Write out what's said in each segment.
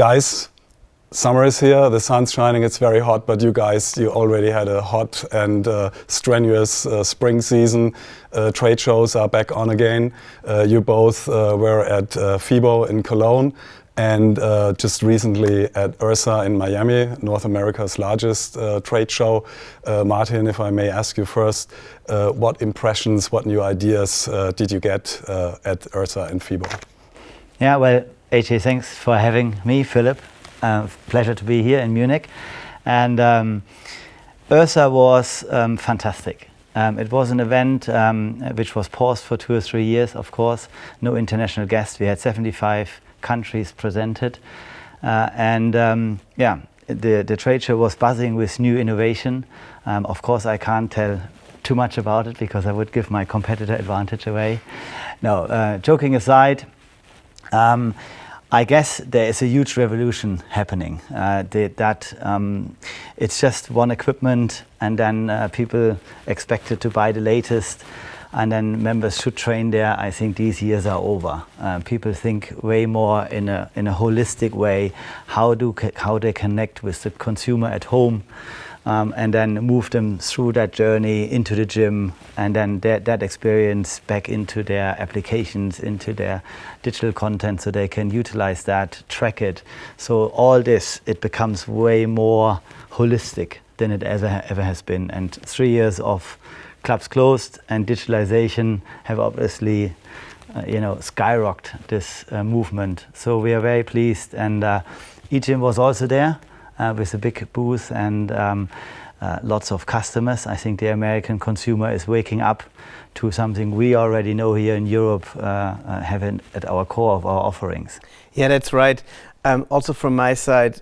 Guys, summer is here, the sun's shining, it's very hot, but you guys, you already had a hot and strenuous spring season. Trade shows are back on again. You both were at FIBO in Cologne and just recently at IRSA in Miami, North America's largest trade show. Martin, if I may ask you first, what impressions, what new ideas did you get at IRSA and FIBO? Yeah, well, AJ, thanks for having me, Philipp. Pleasure to be here in Munich. And IRSA was fantastic. It was an event which was paused for 2 or 3 years, of course. No international guests. We had 75 countries presented. The trade show was buzzing with new innovation. Of course, I can't tell too much about it because I would give my competitor advantage away. No, joking aside, I guess there is a huge revolution happening. It's just one equipment, and then people expected to buy the latest, and then members should train there. I think these years are over. People think way more in a holistic way, how they connect with the consumer at home, and then move them through that journey into the gym, and then that experience back into their applications, into their digital content, so they can utilize that, track it. So all this, it becomes way more holistic than it ever has been. And 3 years of clubs closed and digitalization have obviously skyrocketed this movement. So we are very pleased, and EGYM was also there with a big booth and lots of customers. I think the American consumer is waking up to something we already know here in Europe, having at our core of our offerings. Yeah, that's right. Also from my side,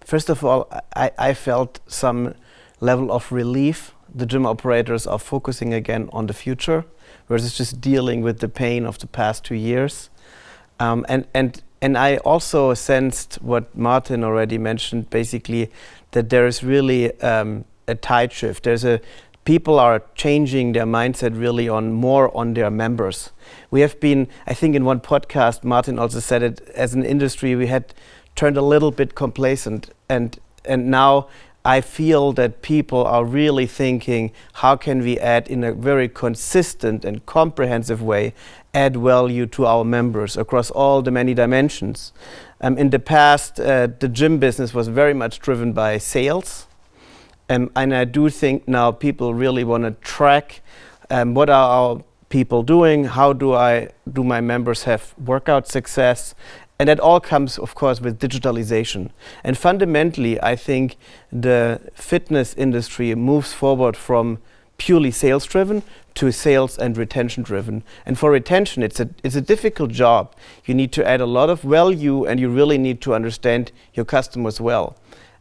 first of all, I felt some level of relief. The gym operators are focusing again on the future versus just dealing with the pain of the past 2 years. And I also sensed what Martin already mentioned, basically, that there is really a tide shift. People are changing their mindset really more on their members. We have been, I think in one podcast, Martin also said it, as an industry, we had turned a little bit complacent, and now I feel that people are really thinking, how can we add in a very consistent and comprehensive way, add value to our members across all the many dimensions. In the past, the gym business was very much driven by sales. And I do think now people really want to track what are our people doing, how do my members have workout success, and that all comes, of course, with digitalization. And fundamentally, I think the fitness industry moves forward from purely sales-driven to sales and retention-driven. And for retention, it's a difficult job. You need to add a lot of value, and you really need to understand your customers well.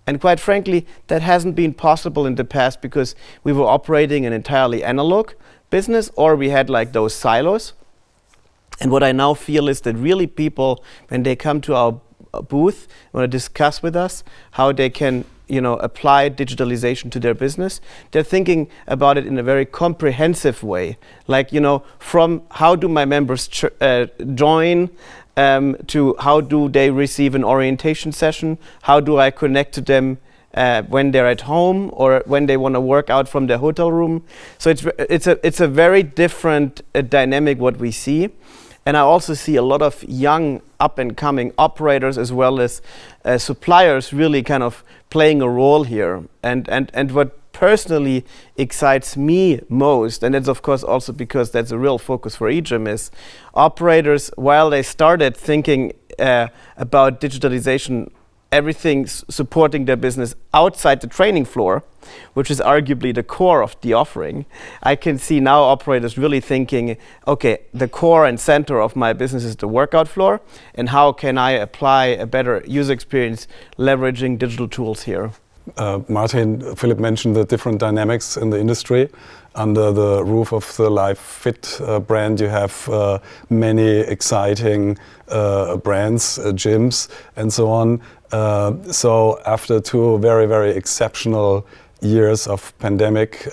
And quite frankly, that hasn't been possible in the past because we were operating an entirely analog business, or we had like those silos. And what I now feel is that really people, when they come to our booth, want to discuss with us how they can apply digitalization to their business, they're thinking about it in a very comprehensive way. Like, from how do my members join, to how do they receive an orientation session, how do I connect to them when they're at home or when they want to work out from their hotel room. So it's a very different dynamic what we see. And I also see a lot of young up-and-coming operators as well as suppliers really kind of playing a role here. And what personally excites me most, and that's of course also because that's a real focus for EGYM, is operators, while they started thinking about digitalization, everything supporting their business outside the training floor, which is arguably the core of the offering, I can see now operators really thinking, okay, the core and center of my business is the workout floor, and how can I apply a better user experience leveraging digital tools here? Martin, Philipp mentioned the different dynamics in the industry. Under the roof of the LifeFit brand, you have many exciting brands, gyms, and so on. So after 2 very, very exceptional years of pandemic,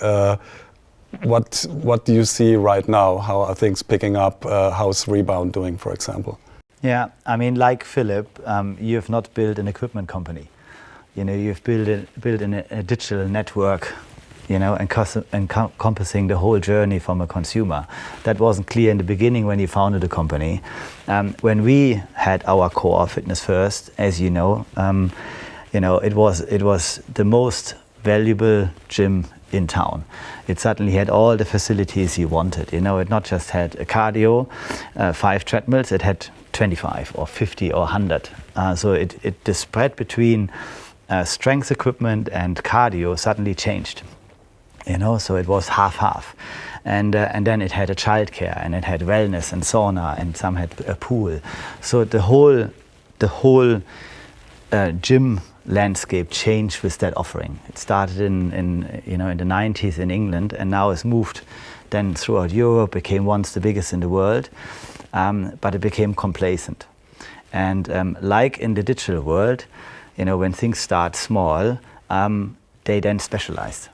what do you see right now? How are things picking up? How's Rebound doing, for example? Yeah, I mean, like Philipp, you have not built an equipment company. You know, you've built a digital network, you know, encompassing the whole journey from a consumer. That wasn't clear in the beginning when you founded the company. When we had our core Fitness First, as you know, it was the most valuable gym in town. It certainly had all the facilities you wanted. You know, it not just had a cardio, 5 treadmills, it had 25 or 50 or 100. So the spread between strength equipment and cardio suddenly changed. You know, so it was half-half. And then it had a childcare, and it had wellness and sauna, and some had a pool. So the whole gym landscape changed with that offering. It started in the 90s in England, and now it's moved then throughout Europe, became once the biggest in the world, but it became complacent. And like in the digital world, you know, when things start small, they then specialize.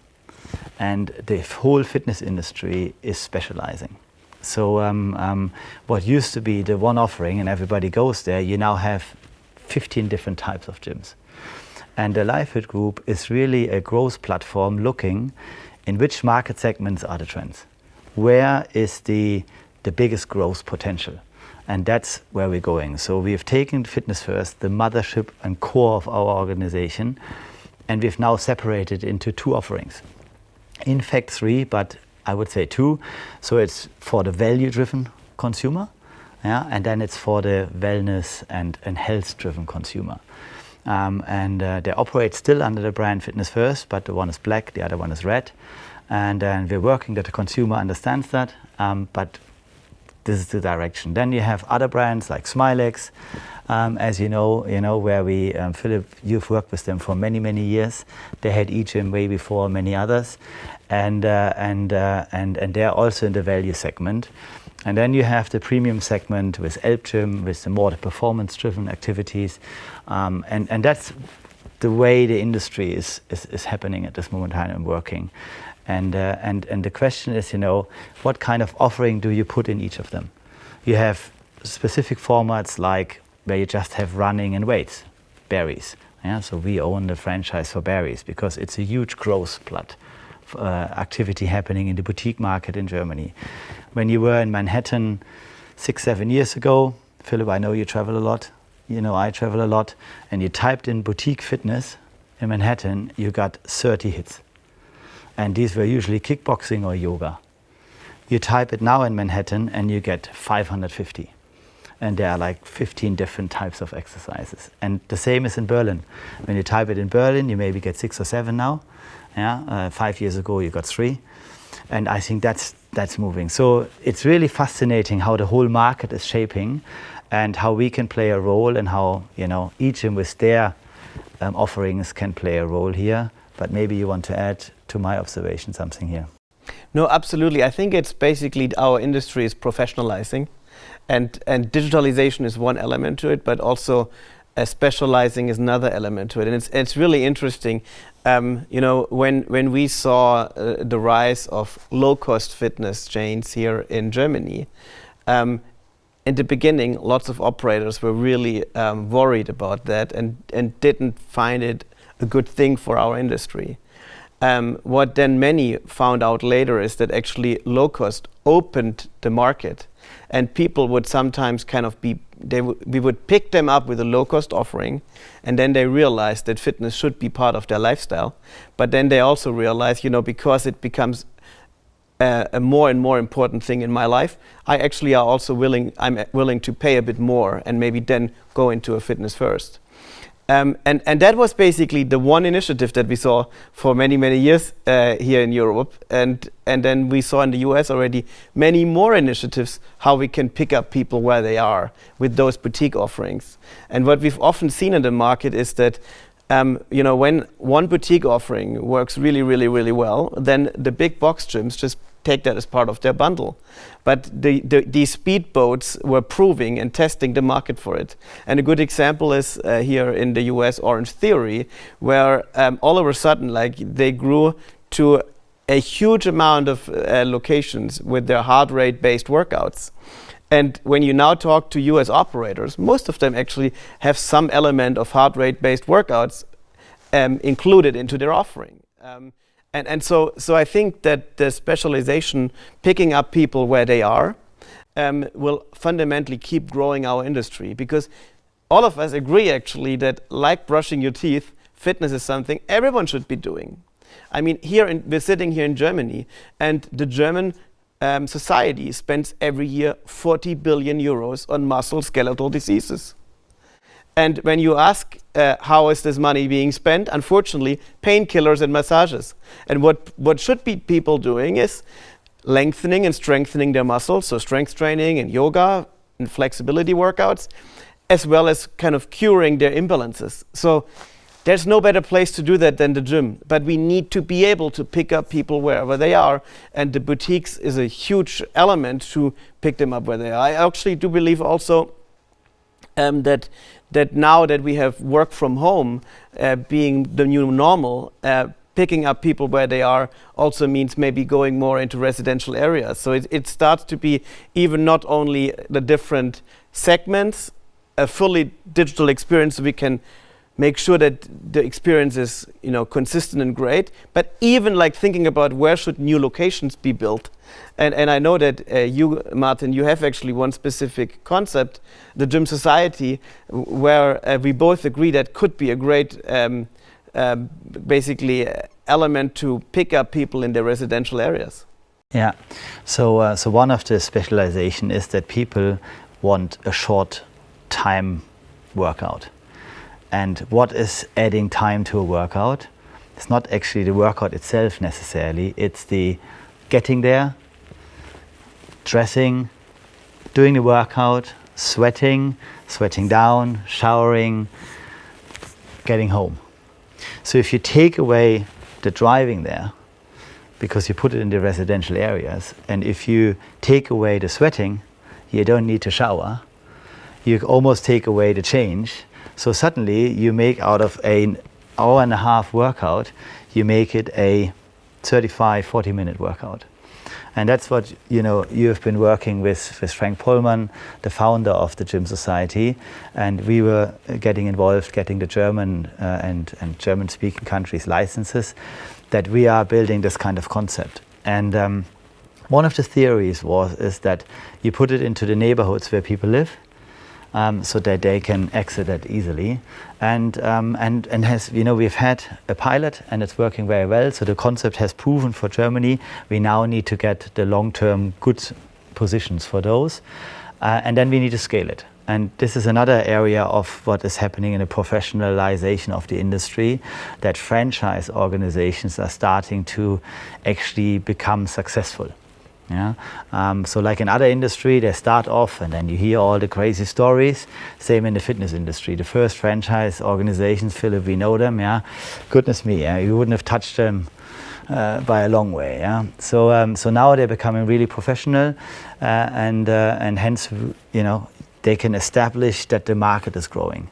And the whole fitness industry is specializing. So what used to be the one offering and everybody goes there, you now have 15 different types of gyms. And the LifeFit Group is really a growth platform looking in which market segments are the trends. Where is the biggest growth potential? And that's where we're going. So we've taken Fitness First, the mothership and core of our organization, and we've now separated into 2 offerings. In fact 3, but I would say 2. So it's for the value-driven consumer, yeah, and then it's for the wellness and health-driven consumer. They operate still under the brand Fitness First, but the one is black, the other one is red. And we're working that the consumer understands that, but this is the direction. Then you have other brands like Smilex, as you know, where we, Philipp, you've worked with them for many, many years. They had EGYM way before many others, and they're also in the value segment. And then you have the premium segment with ELBGym, with the more performance-driven activities, and that's the way the industry is happening at this moment in time and working. And the question is, you know, what kind of offering do you put in each of them? You have specific formats like where you just have running and weights, berries. Yeah, so we own the franchise for berries because it's a huge growth activity happening in the boutique market in Germany. When you were in Manhattan 6-7 years ago, Philipp, I know you travel a lot. You know I travel a lot, and you typed in boutique fitness in Manhattan, you got 30 hits. And these were usually kickboxing or yoga. You type it now in Manhattan and you get 550. And there are like 15 different types of exercises. And the same is in Berlin. When you type it in Berlin, you maybe get 6 or 7 now. Yeah, 5 years ago you got 3. And I think that's moving. So it's really fascinating how the whole market is shaping and how we can play a role, and how, you know, each gym with their offerings can play a role here. But maybe you want to add to my observation something here. No, absolutely. I think it's basically our industry is professionalizing, and digitalization is one element to it, but also specializing is another element to it. And it's really interesting. You know, when we saw the rise of low-cost fitness chains here in Germany, in the beginning, lots of operators were really worried about that and didn't find it a good thing for our industry. What then many found out later is that actually low cost opened the market, and people would sometimes kind of we would pick them up with a low cost offering, and then they realized that fitness should be part of their lifestyle. But then they also realized, you know, because it becomes a more and more important thing in my life, I'm willing to pay a bit more and maybe then go into a Fitness First. And that was basically the one initiative that we saw for many, many years here in Europe. And then we saw in the US already many more initiatives how we can pick up people where they are with those boutique offerings. And what we've often seen in the market is that you know, when one boutique offering works really, really, really well, then the big box gyms just take that as part of their bundle. But these speedboats were proving and testing the market for it. And a good example is here in the US, Orange Theory, where all of a sudden, like, they grew to a huge amount of locations with their heart rate based workouts. And when you now talk to US operators, most of them actually have some element of heart rate based workouts included into their offering. So I think that the specialization, picking up people where they are, will fundamentally keep growing our industry, because all of us agree actually that, like brushing your teeth, fitness is something everyone should be doing. I mean, we're sitting here in Germany, and the German society spends every year 40 billion euros on musculoskeletal diseases. And when you ask how is this money being spent, unfortunately, painkillers and massages. And what should be people doing is lengthening and strengthening their muscles, so strength training and yoga and flexibility workouts, as well as kind of curing their imbalances. So there's no better place to do that than the gym, but we need to be able to pick up people wherever they are, and the boutiques is a huge element to pick them up where they are. I actually do believe also that now that we have work from home being the new normal, picking up people where they are also means maybe going more into residential areas. So it starts to be even not only the different segments, a fully digital experience, so we can make sure that the experience is, consistent and great, but even like thinking about where should new locations be built. And I know that you, Martin, you have actually one specific concept, the Gym Society, where we both agree that could be a great basically element to pick up people in their residential areas. Yeah, so one of the specialization is that people want a short time workout. And what is adding time to a workout? It's not actually the workout itself necessarily, it's the getting there, dressing, doing the workout, sweating down, showering, getting home. So if you take away the driving there, because you put it in the residential areas, and if you take away the sweating, you don't need to shower, you almost take away the change. So suddenly you make out of an hour and a half workout, you make it a 35, 40-minute workout. And that's what, you've been working with Frank Pollmann, the founder of the Gym Society, and we were getting involved, getting the German and German-speaking countries licenses, that we are building this kind of concept. And one of the theories is that you put it into the neighborhoods where people live, so that they can exit it easily, and we've had a pilot and it's working very well. So the concept has proven for Germany. We now need to get the long-term good positions for those, and then we need to scale it. And this is another area of what is happening in the professionalization of the industry, that franchise organizations are starting to actually become successful. Yeah. So like in other industry, they start off and then you hear all the crazy stories. Same in the fitness industry. The first franchise organizations, Philipp, we know them. Yeah. Goodness me, yeah. You wouldn't have touched them by a long way. Yeah. So now they're becoming really professional, and hence they can establish that the market is growing.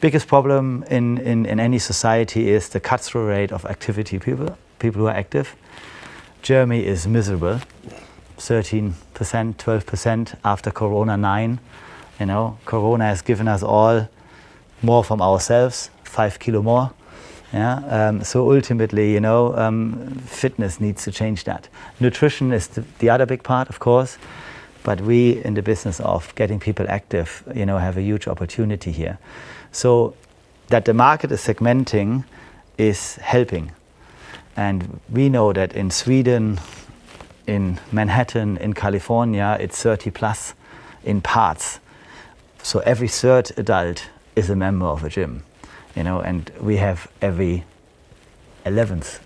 Biggest problem in any society is the cut-through rate of activity people who are active. Germany is miserable, 13%, 12% after Corona 9%. Corona has given us all more from ourselves, 5 kilo more. Yeah. So ultimately, fitness needs to change that. Nutrition is the other big part, of course, but we in the business of getting people active, have a huge opportunity here. So that the market is segmenting is helping. And we know that in Sweden, in Manhattan, in California, it's 30 plus in parts. So every third adult is a member of a gym, and we have every 11th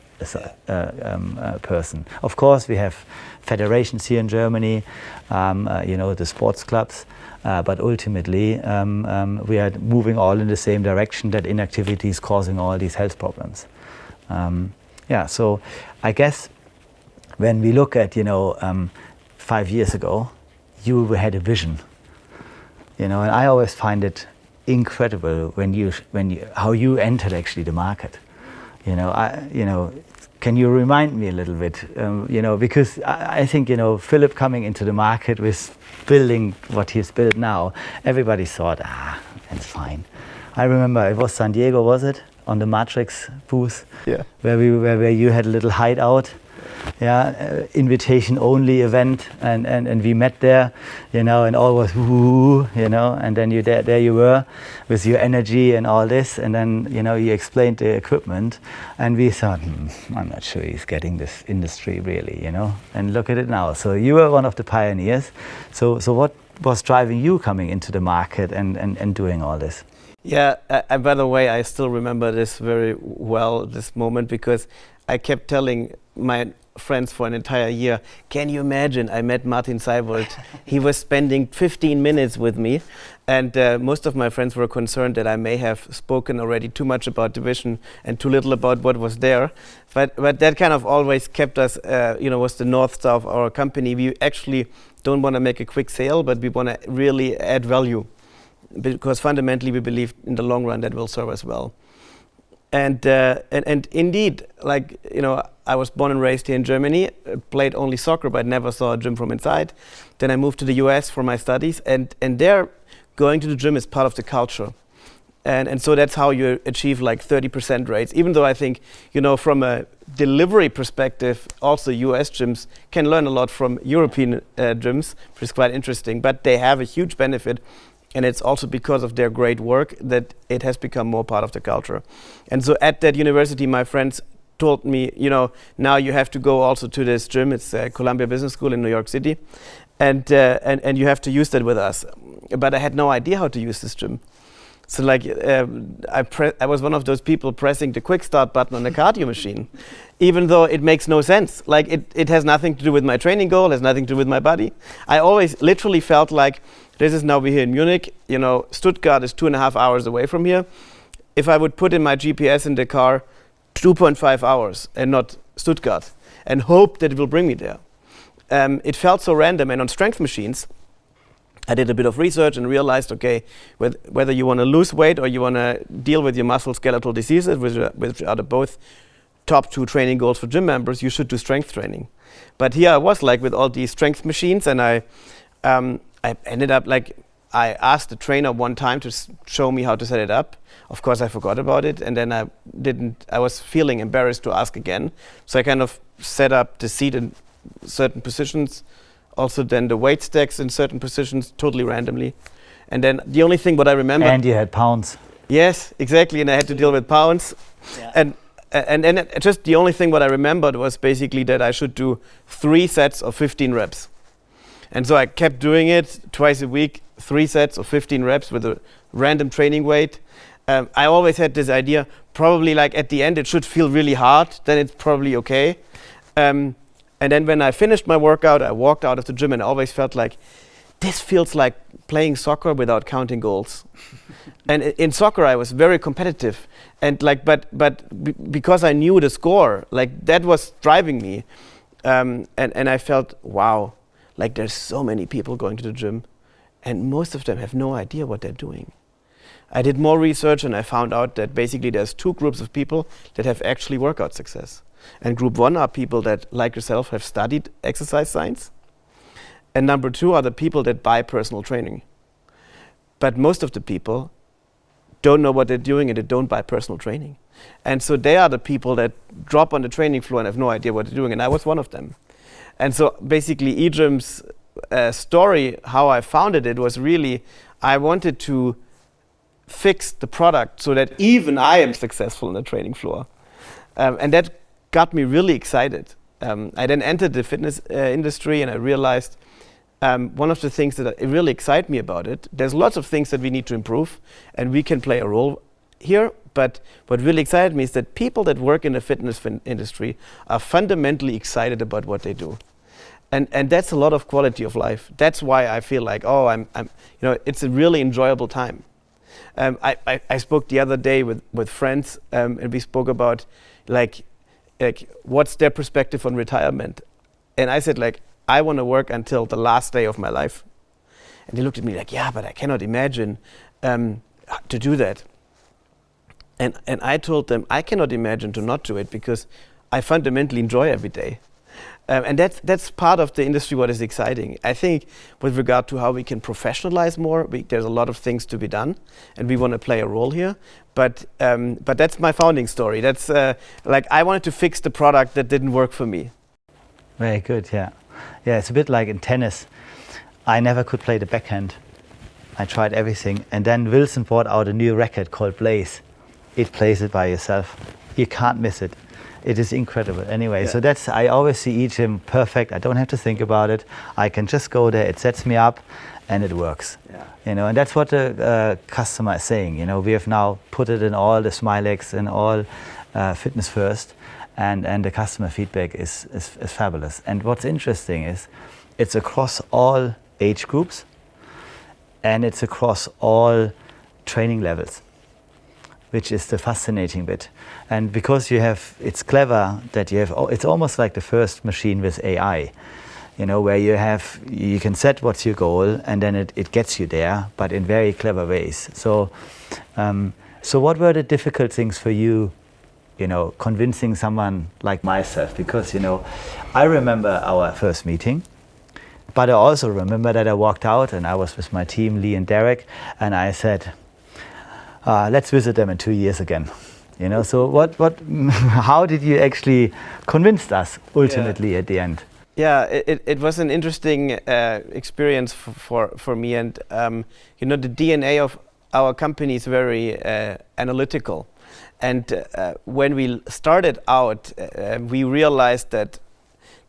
person. Of course, we have federations here in Germany, the sports clubs, but ultimately we are moving all in the same direction, that inactivity is causing all these health problems. So I guess when we look at 5 years ago, you had a vision, and I always find it incredible when you how you entered actually the market. can you remind me a little bit? Because I think, Philipp coming into the market with building what he's built now, everybody thought, it's fine. I remember it was San Diego, was it? On the Matrix booth, where you had a little hideout, invitation only event, and we met there, and all was woo, and then there you were with your energy and all this, and then you explained the equipment, and we thought, I'm not sure he's getting this industry really, and look at it now. So you were one of the pioneers. So what was driving you coming into the market and doing all this? Yeah, by the way, I still remember this very well, this moment, because I kept telling my friends for an entire year, can you imagine, I met Martin Seibold. He was spending 15 minutes with me, and most of my friends were concerned that I may have spoken already too much about division and too little about what was there. But that kind of always kept us, was the north star of our company. We actually don't want to make a quick sale, but we want to really add value, because fundamentally we believe in the long run that will serve us well. And indeed, I was born and raised here in Germany, played only soccer, but never saw a gym from inside. Then I moved to the US for my studies, and there going to the gym is part of the culture. And so that's how you achieve 30% rates. Even though I think, from a delivery perspective, also US gyms can learn a lot from European gyms, which is quite interesting, but they have a huge benefit. And it's also because of their great work that it has become more part of the culture. And so at that university, my friends told me, now you have to go also to this gym. It's Columbia Business School in New York City. And you have to use that with us. But I had no idea how to use this gym. So I was one of those people pressing the quick start button on the cardio machine, even though it makes no sense. It has nothing to do with my training goal, has nothing to do with my body. I always literally felt like, this is now we're here in Munich, Stuttgart is 2.5 hours away from here. If I would put in my GPS in the car 2.5 hours and not Stuttgart and hope that it will bring me there. It felt so random. And on strength machines, I did a bit of research and realized, okay, whether you want to lose weight or you want to deal with your musculoskeletal diseases, which are the both top 2 training goals for gym members, you should do strength training. But here I was with all these strength machines, and I ended up I asked the trainer one time to show me how to set it up. Of course, I forgot about it, and then I was feeling embarrassed to ask again. So I kind of set up the seat in certain positions, also then the weight stacks in certain positions, totally randomly. And then the only thing what I remember... And you had pounds. Yes, exactly, and I had to deal with pounds. Yeah. And then just the only thing what I remembered was basically that I should do 3 sets of 15 reps. And so I kept doing it twice a week, 3 sets of 15 reps with a random training weight. I always had this idea, probably at the end it should feel really hard, then it's probably okay. And then when I finished my workout, I walked out of the gym and I always felt like, this feels like playing soccer without counting goals. And in soccer I was very competitive, and but because I knew the score, that was driving me. And I felt, wow, there's so many people going to the gym, and most of them have no idea what they're doing. I did more research and I found out that basically there's 2 groups of people that have actually workout success. And group 1 are people that, like yourself, have studied exercise science. And number 2 are the people that buy personal training. But most of the people don't know what they're doing and they don't buy personal training. And so they are the people that drop on the training floor and have no idea what they're doing. And I was one of them. And so basically EGYM's story, how I founded it, was really, I wanted to fix the product so that even I am successful on the training floor. And that got me really excited. I then entered the fitness industry, and I realized one of the things that really excite me about it, there's lots of things that we need to improve, and we can play a role here. But what really excited me is that people that work in the fitness industry are fundamentally excited about what they do. And that's a lot of quality of life. That's why I feel like, it's a really enjoyable time. I spoke the other day with friends, and we spoke about what's their perspective on retirement. And I said, I want to work until the last day of my life. And they looked at me yeah, but I cannot imagine to do that. And I told them, I cannot imagine to not do it, because I fundamentally enjoy every day. And that's part of the industry what is exciting. I think with regard to how we can professionalize more, there's a lot of things to be done, and we want to play a role here. But that's my founding story. That's like I wanted to fix the product that didn't work for me. Very good, yeah. Yeah, it's a bit like in tennis. I never could play the backhand. I tried everything. And then Wilson brought out a new racket called Blaze. It plays it by yourself. You can't miss it. It is incredible. Anyway, so that's, I always see EGYM perfect. I don't have to think about it. I can just go there, it sets me up, and it works. Yeah. You know, and that's what the customer is saying. You know, we have now put it in all the Smilex and all Fitness First, and the customer feedback is fabulous. And what's interesting is it's across all age groups, and it's across all training levels, which is the fascinating bit. And because you have, it's clever that you have, it's almost like the first machine with AI, you know, where you can set what's your goal, and then it gets you there, but in very clever ways. So, so what were the difficult things for you, you know, convincing someone like myself? Because, you know, I remember our first meeting, but I also remember that I walked out and I was with my team, Lee and Derek, and I said, let's visit them in 2 years again. You know, so how did you actually convince us ultimately at the end? Yeah, it was an interesting experience for me, and you know, the DNA of our company is very analytical, and when we started out, we realized that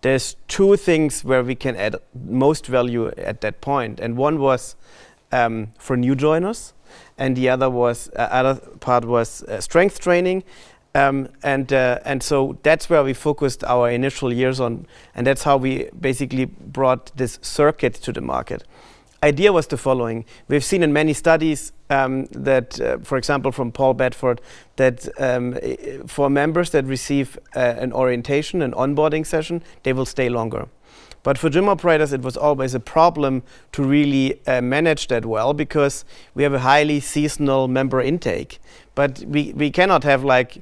there's two things where we can add most value at that point, and one was for new joiners, and the other part was strength training, and so that's where we focused our initial years on, and that's how we basically brought this circuit to the market. Idea was the following: we've seen in many studies that, for example, from Paul Bedford, that for members that receive an orientation, an onboarding session, they will stay longer. But for gym operators, it was always a problem to really manage that well, because we have a highly seasonal member intake. But we cannot have like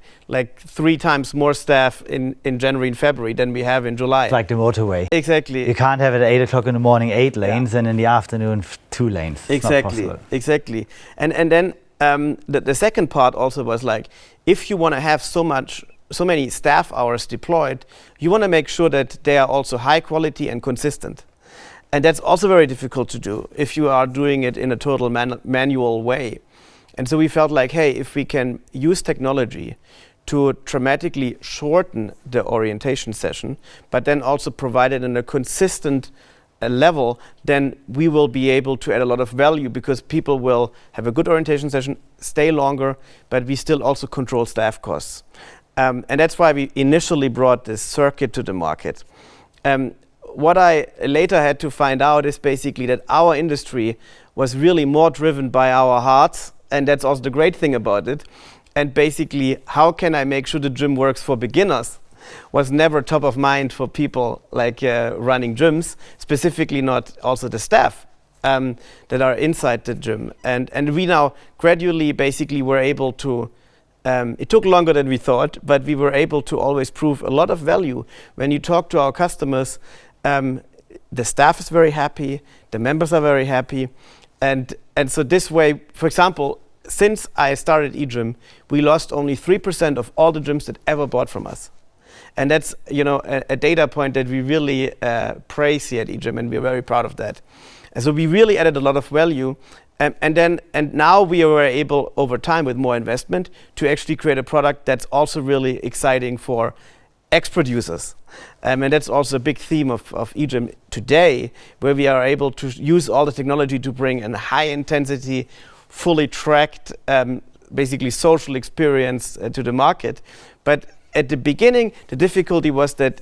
3 times more staff in January and February than we have in July. It's like the motorway. Exactly. You can't have it at 8 o'clock in the morning 8 lanes, and in the afternoon 2 lanes. It's exactly. not possible. Exactly. And then the second part also was like, if you want to have so many staff hours deployed, you want to make sure that they are also high quality and consistent. And that's also very difficult to do if you are doing it in a total manual way. And so we felt like, hey, if we can use technology to dramatically shorten the orientation session, but then also provide it in a consistent level, then we will be able to add a lot of value, because people will have a good orientation session, stay longer, but we still also control staff costs. And that's why we initially brought this circuit to the market. What I later had to find out is basically that our industry was really more driven by our hearts, and that's also the great thing about it. And basically, how can I make sure the gym works for beginners was never top of mind for people like running gyms, specifically not also the staff that are inside the gym. And we now gradually basically were able to, it took longer than we thought, but we were able to always prove a lot of value. When you talk to our customers, the staff is very happy, the members are very happy. And so this way, for example, since I started EGYM, we lost only 3% of all the gyms that ever bought from us. And that's, you know, a data point that we really praise here at EGYM, and we're very proud of that. And so we really added a lot of value. And now we were able, over time, with more investment, to actually create a product that's also really exciting for ex-producers. And that's also a big theme of EGYM today, where we are able to use all the technology to bring a high-intensity, fully tracked, basically social experience to the market. But at the beginning, the difficulty was that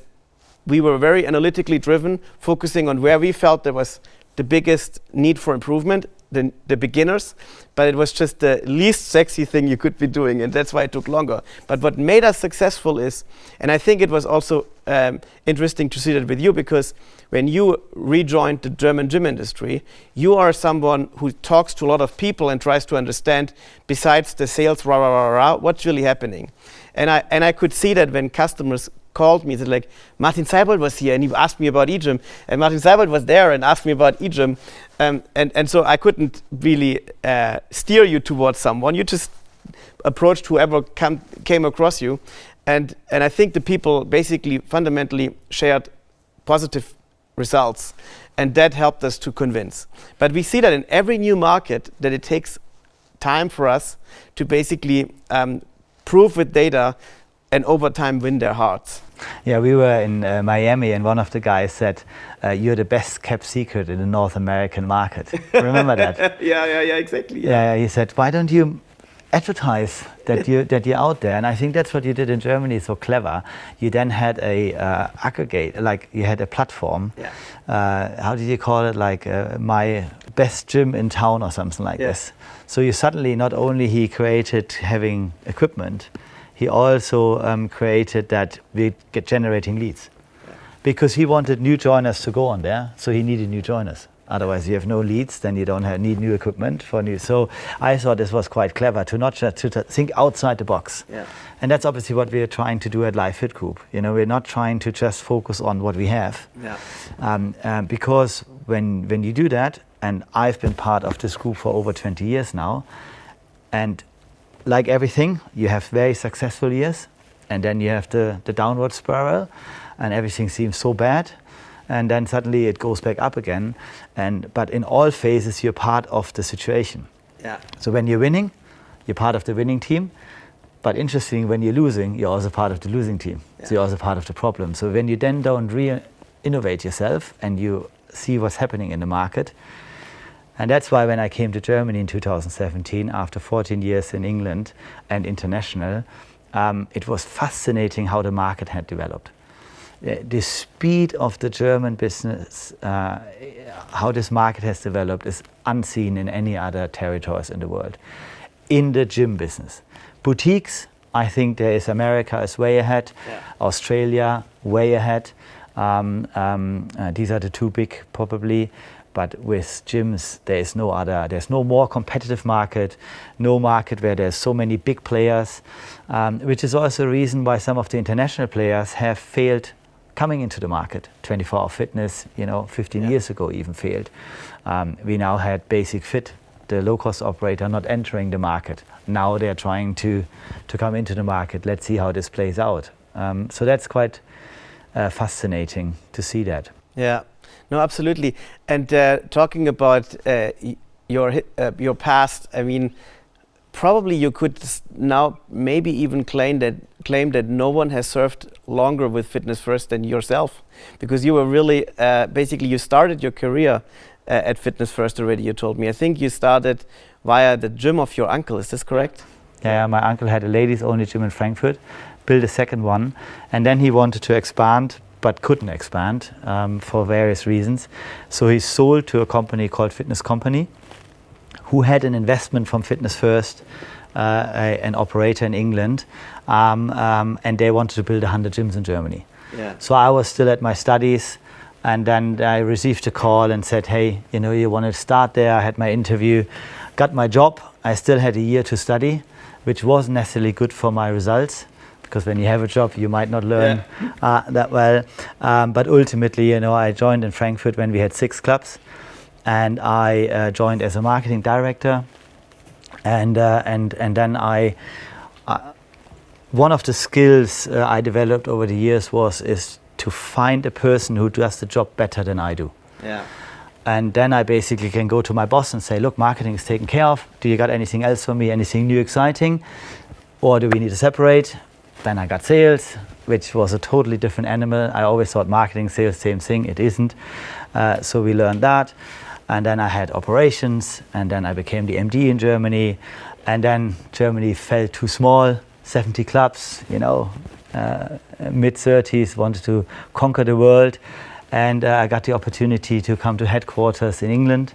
we were very analytically driven, focusing on where we felt there was the biggest need for improvement, the beginners, but it was just the least sexy thing you could be doing, and that's why it took longer. But what made us successful is, and I think it was also interesting to see that with you, because when you rejoined the German gym industry, you are someone who talks to a lot of people and tries to understand, besides the sales, what's really happening. And I could see that when customers called me and said like, Martin Seibold was here and he asked me about EGYM, and Martin Seibold was there and asked me about EGYM, and so I couldn't really steer you towards someone. You just approached whoever came across you, and I think the people basically fundamentally shared positive results, and that helped us to convince. But we see that in every new market that it takes time for us to basically prove with data and over time win their hearts. Yeah, we were in Miami and one of the guys said, you're the best kept secret in the North American market. Remember that? Yeah, exactly. Yeah, he said, why don't you advertise that you're out there? And I think that's what you did in Germany, so clever. You then had a aggregate, like you had a platform. Yeah. How did you call it? Like my best gym in town or something like this. So you suddenly, not only he created having equipment, he also created that we get generating leads. Yeah. Because he wanted new joiners to go on there, so he needed new joiners. Otherwise, you have no leads, then you don't need new equipment for new. So I thought this was quite clever to not just to think outside the box. Yeah. And that's obviously what we are trying to do at LifeFit Group. You know, we're not trying to just focus on what we have. Yeah. Because when you do that, and I've been part of this group for over 20 years now, and like everything, you have very successful years, and then you have the downward spiral, and everything seems so bad. And then suddenly it goes back up again. But in all phases, you're part of the situation. Yeah. So when you're winning, you're part of the winning team. But interesting, when you're losing, you're also part of the losing team. Yeah. So you're also part of the problem. So when you then don't re-innovate yourself and you see what's happening in the market, and that's why when I came to Germany in 2017, after 14 years in England and international, it was fascinating how the market had developed. The speed of the German business, how this market has developed, is unseen in any other territories in the world. In the gym business, boutiques, I think there is America is way ahead, Australia way ahead. These are the two big probably. But with gyms, there is no other. There's no more competitive market, no market where there's so many big players, which is also a reason why some of the international players have failed coming into the market. 24-hour fitness, 15 years ago even failed. We now had Basic Fit, the low-cost operator, not entering the market. Now they're trying to come into the market. Let's see how this plays out. So that's quite fascinating to see that. Yeah, no, absolutely. And talking about your past, I mean, probably you could now maybe even claim that no one has served longer with Fitness First than yourself, because you were really basically you started your career at Fitness First already. You told me. I think you started via the gym of your uncle. Is this correct? Yeah, my uncle had a ladies-only gym in Frankfurt, built a second one, and then he wanted to expand, but couldn't expand for various reasons. So he sold to a company called Fitness Company, who had an investment from Fitness First, an operator in England, and they wanted to build 100 gyms in Germany. Yeah. So I was still at my studies, and then I received a call and said, hey, you want to start there? I had my interview, got my job. I still had a year to study, which wasn't necessarily good for my results, because when you have a job, you might not learn that well. But ultimately, I joined in Frankfurt when we had 6 clubs, and I joined as a marketing director. And then one of the skills I developed over the years is to find a person who does the job better than I do. Yeah. And then I basically can go to my boss and say, look, marketing is taken care of. Do you got anything else for me? Anything new, exciting? Or do we need to separate? Then I got sales, which was a totally different animal. I always thought marketing, sales, same thing. It isn't. So we learned that. And then I had operations, and then I became the MD in Germany. And then Germany felt too small, 70 clubs, mid-30s, wanted to conquer the world. And I got the opportunity to come to headquarters in England.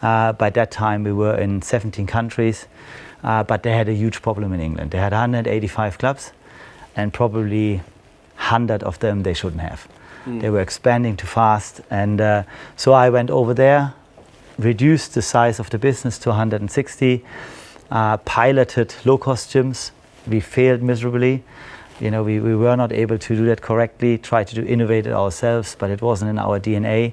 By that time, we were in 17 countries, but they had a huge problem in England. They had 185 clubs, and probably 100 of them they shouldn't have. They were expanding too fast, and so I went over there, reduced the size of the business to 160, piloted low-cost gyms. We failed miserably. You know, we were not able to do that correctly, tried to innovate it ourselves, but it wasn't in our DNA.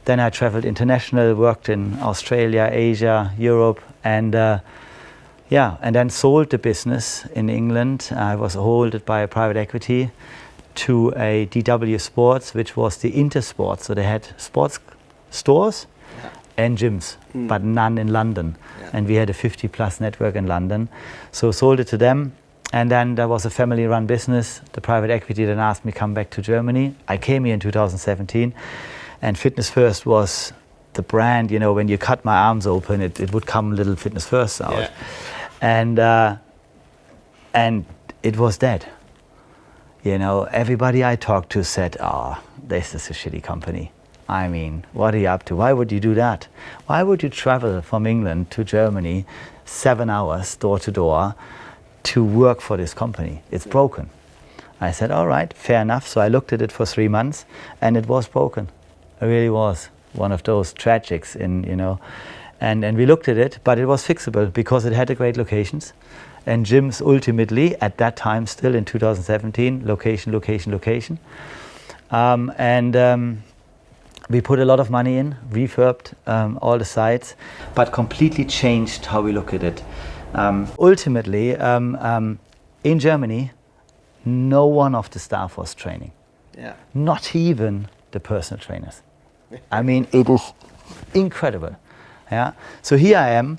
Then I traveled international, worked in Australia, Asia, Europe, and and then sold the business in England. I was held by a private equity to a DW Sports, which was the Intersport. So they had sports stores and gyms, but none in London. Yeah. And we had a 50+ network in London. So sold it to them. And then there was a family-run business. The private equity then asked me to come back to Germany. I came here in 2017. And Fitness First was the brand. You know, when you cut my arms open, it would come little Fitness First out. Yeah. And it was dead. You know, everybody I talked to said, this is a shitty company. I mean, what are you up to? Why would you do that? Why would you travel from England to Germany 7 hours door to door to work for this company? It's broken. I said, all right, fair enough. So I looked at it for 3 months and it was broken. It really was one of those tragics and we looked at it, but it was fixable because it had great locations. And gyms ultimately, at that time, still in 2017, location. We put a lot of money in, refurbed all the sites, but completely changed how we look at it. Ultimately, in Germany, no one of the staff was training. Yeah. Not even the personal trainers. I mean, it is incredible. Yeah. So here I am,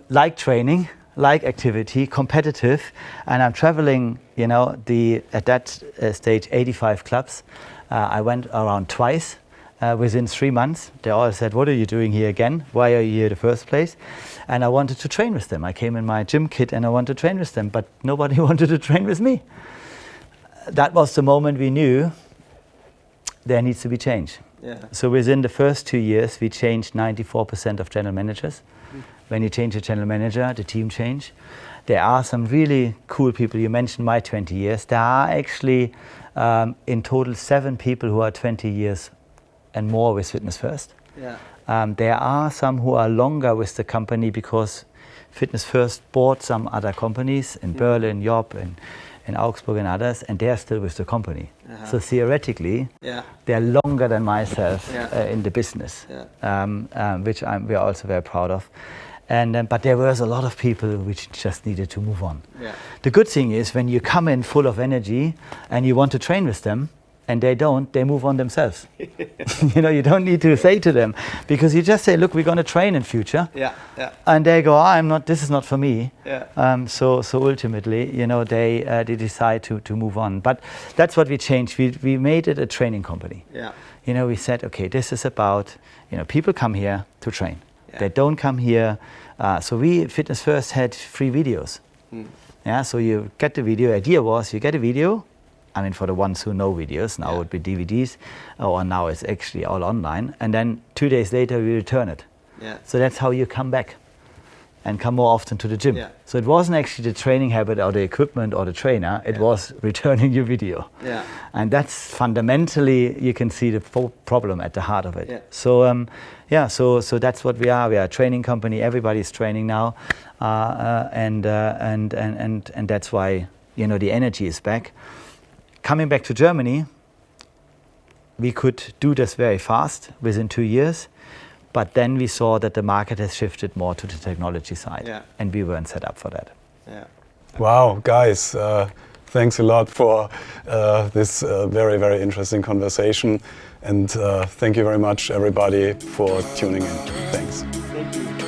like training, like activity, competitive, and I'm traveling, at that stage, 85 clubs. I went around twice within 3 months. They all said, what are you doing here again? Why are you here in the first place? And I wanted to train with them. I came in my gym kit and I wanted to train with them, but nobody wanted to train with me. That was the moment we knew there needs to be change. Yeah. So within the first 2 years, we changed 94% of general managers. When you change a general manager, the team change. There are some really cool people. You mentioned my 20 years. There are actually in total 7 people who are 20 years and more with Fitness First. Yeah. There are some who are longer with the company because Fitness First bought some other companies in Berlin, Job, and in Augsburg and others, and they're still with the company. So theoretically, they're longer than myself in the business, which we're also very proud of. And but there was a lot of people which just needed to move on. Yeah. The good thing is when you come in full of energy and you want to train with them, and they move on themselves. You don't need to say to them, because you just say, look, we're going to train in future. Yeah, yeah. And they go, this is not for me. Yeah. So ultimately, they decide to move on. But that's what we changed. We made it a training company. Yeah. We said, okay, this is about, people come here to train. Yeah. They don't come here. So we, Fitness First, had free videos. Yeah, so you get the video. Idea was you get a video. I mean, for the ones who know videos, now it would be DVDs, or now it's actually all online. And then 2 days later, we return it. Yeah. So that's how you come back and come more often to the gym. Yeah. So it wasn't actually the training habit or the equipment or the trainer, it was returning your video. Yeah. And that's fundamentally, you can see the problem at the heart of it. Yeah. So, so that's what we are. We are a training company. Everybody's training now. And that's why, the energy is back. Coming back to Germany, we could do this very fast within 2 years, but then we saw that the market has shifted more to the technology side, and we weren't set up for that. Yeah. Wow, guys, thanks a lot for this very, very interesting conversation, and thank you very much, everybody, for tuning in. Thanks. Thank you.